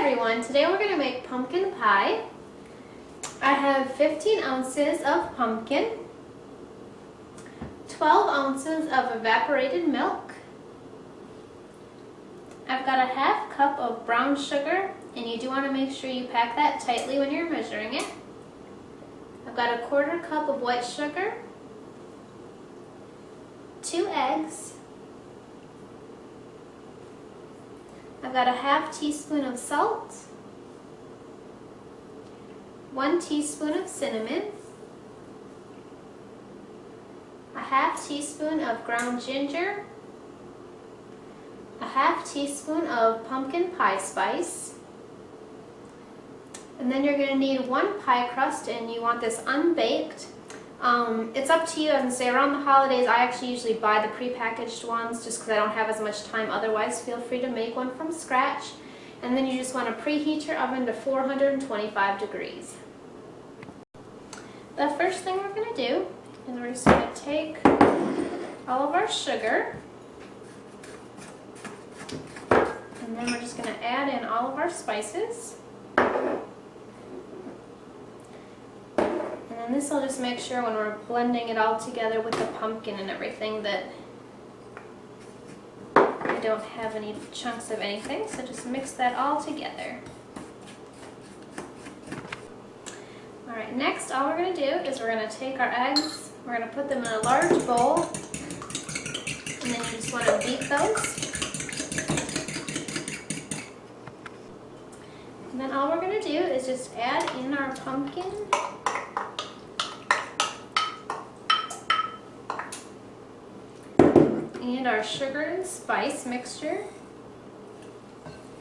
everyone, today we're going to make pumpkin pie. I have 15 ounces of pumpkin, 12 ounces of evaporated milk. I've got a half cup of brown sugar, and you do want to make sure you pack that tightly when you're measuring it. I've got a quarter cup of white sugar, 2 eggs. I've got a half teaspoon of salt, 1 teaspoon of cinnamon, a half teaspoon of ground ginger, a half teaspoon of pumpkin pie spice, and then you're going to need 1 pie crust, and you want this unbaked. It's up to you. As I say, around the holidays I actually usually buy the prepackaged ones just because I don't have as much time otherwise. Feel free to make one from scratch. And then you just want to preheat your oven to 425 degrees. The first thing we're going to do is we're just going to take all of our sugar, and then we're just going to add in all of our spices. And this will just make sure when we're blending it all together with the pumpkin and everything that we don't have any chunks of anything. So just mix that all together. Alright, next all we're going to do is we're going to take our eggs, we're going to put them in a large bowl, and then you just want to beat those. And then all we're going to do is just add in our pumpkin. And our sugar and spice mixture,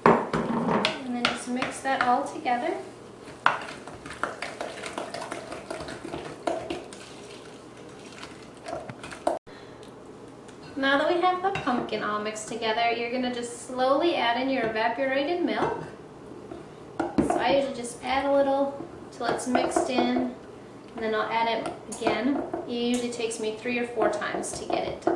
and then just mix that all together. Now that we have the pumpkin all mixed together, you're going to just slowly add in your evaporated milk. So I usually just add a little till it's mixed in, and then I'll add it again. It usually takes me 3 or 4 times to get it.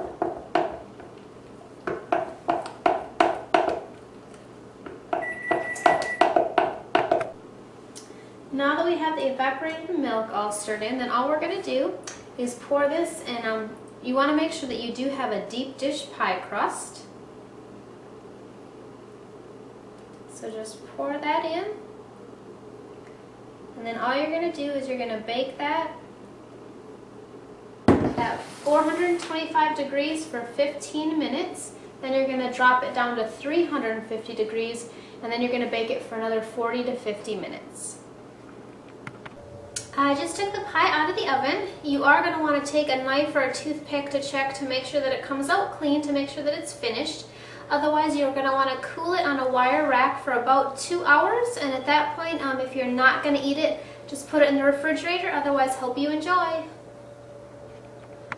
Now that we have the evaporated milk all stirred in, then all we're going to do is pour this, and you want to make sure that you do have a deep dish pie crust. So just pour that in, and then all you're going to do is you're going to bake that at 425 degrees for 15 minutes. Then you're going to drop it down to 350 degrees, and then you're going to bake it for another 40 to 50 minutes. I just took the pie out of the oven. You are going to want to take a knife or a toothpick to check to make sure that it comes out clean, to make sure that it's finished. Otherwise, you're going to want to cool it on a wire rack for about 2 hours, and at that point, if you're not going to eat it, just put it in the refrigerator. Otherwise, hope you enjoy.